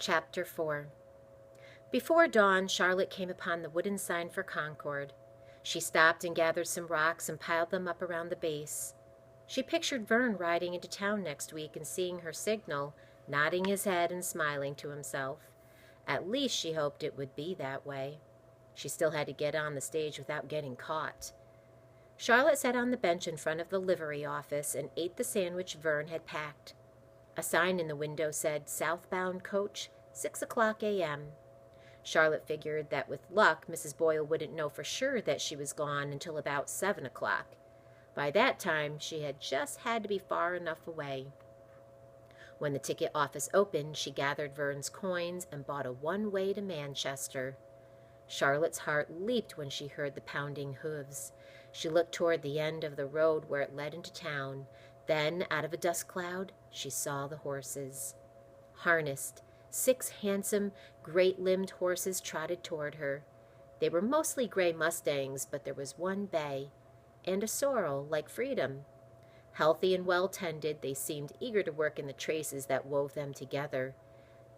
Chapter 4. Before dawn, Charlotte came upon the wooden sign for Concord. She stopped and gathered some rocks and piled them up around the base. She pictured Vern riding into town next week and seeing her signal, nodding his head and smiling to himself. At least she hoped it would be that way. She still had to get on the stage without getting caught. Charlotte sat on the bench in front of the livery office and ate the sandwich Vern had packed. A sign in the window said, "Southbound coach, 6 o'clock a.m." Charlotte figured that with luck, Mrs. Boyle wouldn't know for sure that she was gone until about 7 o'clock. By that time, she had just had to be far enough away. When the ticket office opened, she gathered Vern's coins and bought a one-way to Manchester. Charlotte's heart leaped when she heard the pounding hooves. She looked toward the end of the road where it led into town. Then, out of a dust cloud, she saw the horses. Harnessed, 6 handsome, great-limbed horses trotted toward her. They were mostly gray Mustangs, but there was one bay, and a sorrel like Freedom. Healthy and well-tended, they seemed eager to work in the traces that wove them together.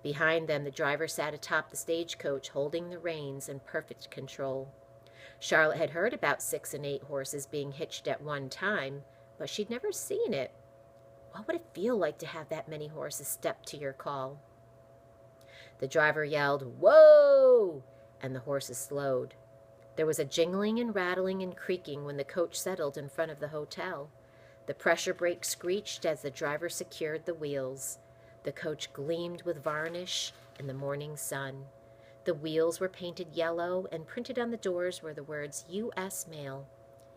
Behind them, the driver sat atop the stagecoach, holding the reins in perfect control. Charlotte had heard about 6 and 8 horses being hitched at one time, but she'd never seen it. What would it feel like to have that many horses step to your call? The driver yelled, "Whoa!" and the horses slowed. There was a jingling and rattling and creaking when the coach settled in front of the hotel. The pressure brake screeched as the driver secured the wheels. The coach gleamed with varnish in the morning sun. The wheels were painted yellow, and printed on the doors were the words U.S. Mail.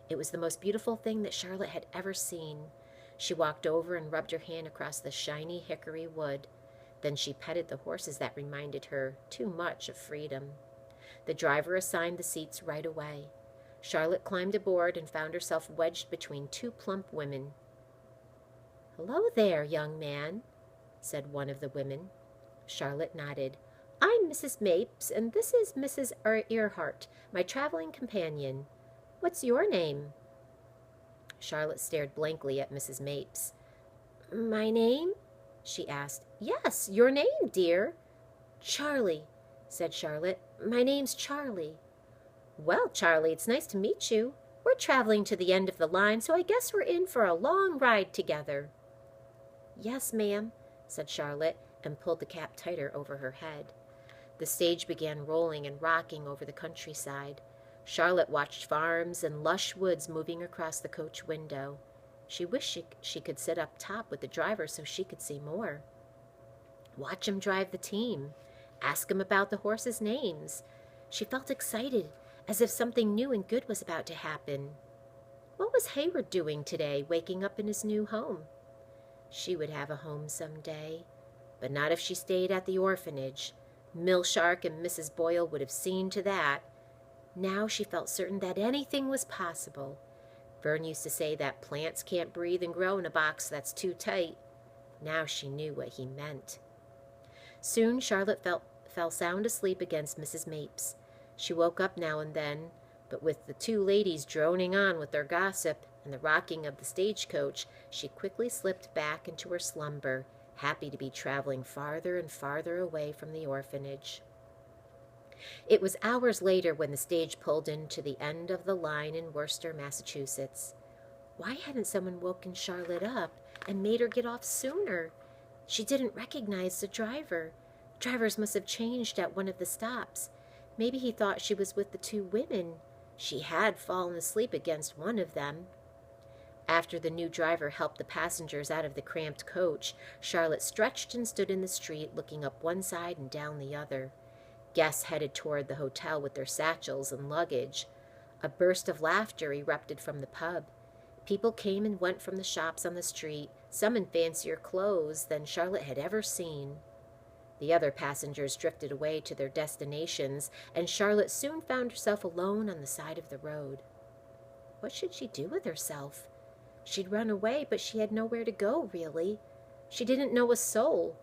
It was the most beautiful thing that Charlotte had ever seen. She walked over and rubbed her hand across the shiny hickory wood. Then she petted the horses that reminded her too much of Freedom. The driver assigned the seats right away. Charlotte climbed aboard and found herself wedged between 2 plump women. "Hello there, young man," said one of the women. Charlotte nodded. "I'm Mrs. Mapes, and this is Mrs. Earhart, my traveling companion. What's your name?" Charlotte stared blankly at Mrs. Mapes. "My name?" she asked. "Yes, your name, dear." "Charlie," said Charlotte. "My name's Charlie." "Well, Charlie, it's nice to meet you. We're traveling to the end of the line, so I guess we're in for a long ride together." "Yes, ma'am," said Charlotte, and pulled the cap tighter over her head. The stage began rolling and rocking over the countryside. Charlotte watched farms and lush woods moving across the coach window. She wished she could sit up top with the driver so she could see more. Watch him drive the team. Ask him about the horses' names. She felt excited, as if something new and good was about to happen. What was Hayward doing today, waking up in his new home? She would have a home someday, but not if she stayed at the orphanage. Millshark and Mrs. Boyle would have seen to that. Now she felt certain that anything was possible. Vern used to say that plants can't breathe and grow in a box that's too tight. Now she knew what he meant. Soon Charlotte fell sound asleep against Mrs. Mapes. She woke up now and then, but with the 2 ladies droning on with their gossip and the rocking of the stagecoach, she quickly slipped back into her slumber, happy to be traveling farther and farther away from the orphanage. It was hours later when the stage pulled into the end of the line in Worcester, Massachusetts. Why hadn't someone woken Charlotte up and made her get off sooner? She didn't recognize the driver. Drivers must have changed at one of the stops. Maybe he thought she was with the 2 women. She had fallen asleep against one of them. After the new driver helped the passengers out of the cramped coach, Charlotte stretched and stood in the street, looking up one side and down the other. Guests headed toward the hotel with their satchels and luggage. A burst of laughter erupted from the pub. People came and went from the shops on the street, some in fancier clothes than Charlotte had ever seen. The other passengers drifted away to their destinations, and Charlotte soon found herself alone on the side of the road. What should she do with herself? She'd run away, but she had nowhere to go, really. She didn't know a soul.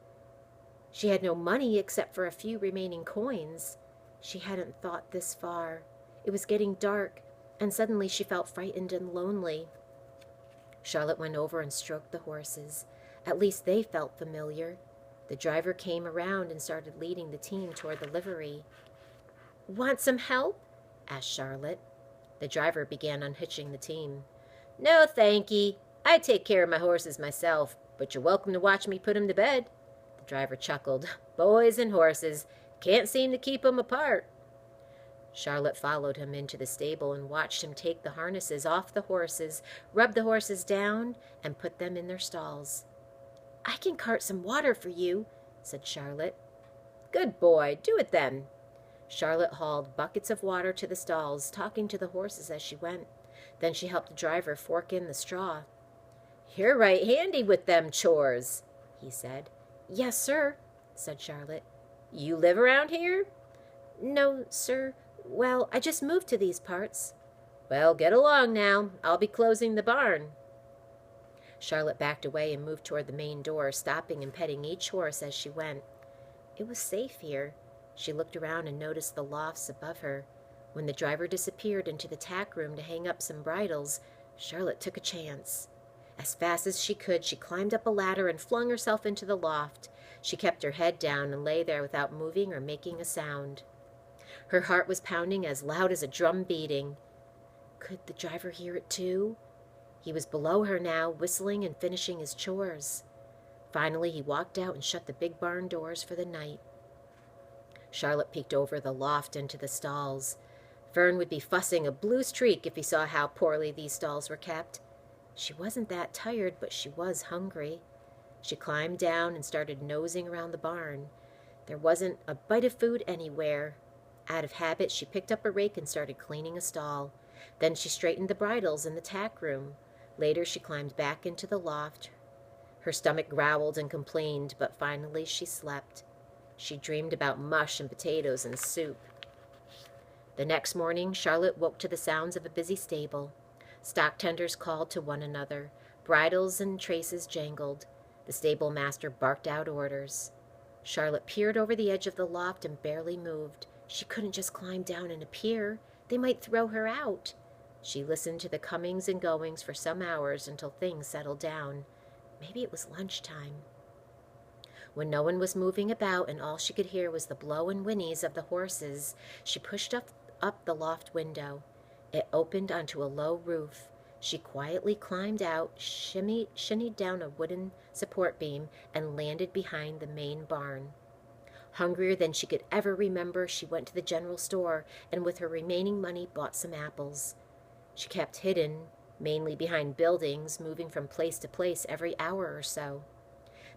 She had no money except for a few remaining coins. She hadn't thought this far. It was getting dark, and suddenly she felt frightened and lonely. Charlotte went over and stroked the horses. At least they felt familiar. The driver came around and started leading the team toward the livery. "Want some help?" asked Charlotte. The driver began unhitching the team. "No, thanky. I take care of my horses myself, but you're welcome to watch me put 'em to bed." The driver chuckled. "Boys and horses. Can't seem to keep 'em apart." Charlotte followed him into the stable and watched him take the harnesses off the horses, rub the horses down, and put them in their stalls. "I can cart some water for you," said Charlotte. "Good boy. Do it then." Charlotte hauled buckets of water to the stalls, talking to the horses as she went. Then she helped the driver fork in the straw. "You're right handy with them chores," he said. "Yes, sir," said Charlotte. "You live around here?" "No, sir. Well, I just moved to these parts." "Well, get along now. I'll be closing the barn." Charlotte backed away and moved toward the main door, stopping and petting each horse as she went. It was safe here. She looked around and noticed the lofts above her. When the driver disappeared into the tack room to hang up some bridles, Charlotte took a chance. As fast as she could, she climbed up a ladder and flung herself into the loft. She kept her head down and lay there without moving or making a sound. Her heart was pounding as loud as a drum beating. Could the driver hear it too? He was below her now, whistling and finishing his chores. Finally, he walked out and shut the big barn doors for the night. Charlotte peeked over the loft into the stalls. Vern would be fussing a blue streak if he saw how poorly these stalls were kept. She wasn't that tired, but she was hungry. She climbed down and started nosing around the barn. There wasn't a bite of food anywhere. Out of habit, she picked up a rake and started cleaning a stall. Then she straightened the bridles in the tack room. Later, she climbed back into the loft. Her stomach growled and complained, but finally she slept. She dreamed about mush and potatoes and soup. The next morning, Charlotte woke to the sounds of a busy stable. Stock tenders called to one another. Bridles and traces jangled. The stable master barked out orders. Charlotte peered over the edge of the loft and barely moved. She couldn't just climb down and appear. They might throw her out. She listened to the comings and goings for some hours until things settled down. Maybe it was lunchtime. When no one was moving about and all she could hear was the blow and whinnies of the horses, she pushed up the loft window. It opened onto a low roof. She quietly climbed out, shinnied down a wooden support beam, and landed behind the main barn. Hungrier than she could ever remember, she went to the general store and with her remaining money bought some apples. She kept hidden, mainly behind buildings, moving from place to place every hour or so.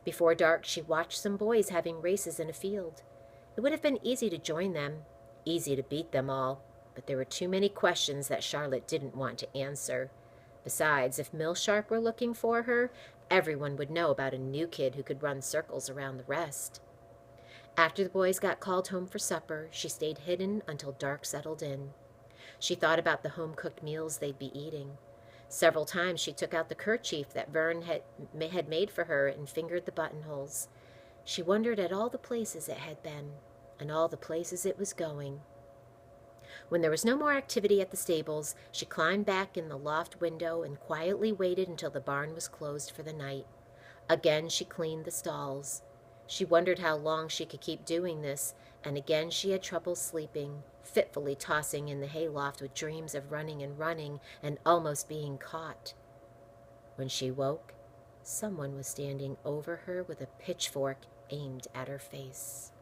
Before dark, she watched some boys having races in a field. It would have been easy to join them, easy to beat them all, but there were too many questions that Charlotte didn't want to answer. Besides, if Mill Sharp were looking for her, everyone would know about a new kid who could run circles around the rest. After the boys got called home for supper, she stayed hidden until dark settled in. She thought about the home-cooked meals they'd be eating. Several times she took out the kerchief that Vern had made for her and fingered the buttonholes. She wondered at all the places it had been, and all the places it was going. When there was no more activity at the stables, she climbed back in the loft window and quietly waited until the barn was closed for the night. Again she cleaned the stalls. She wondered how long she could keep doing this, and again she had trouble sleeping, fitfully tossing in the hayloft with dreams of running and almost being caught. When she woke, someone was standing over her with a pitchfork aimed at her face.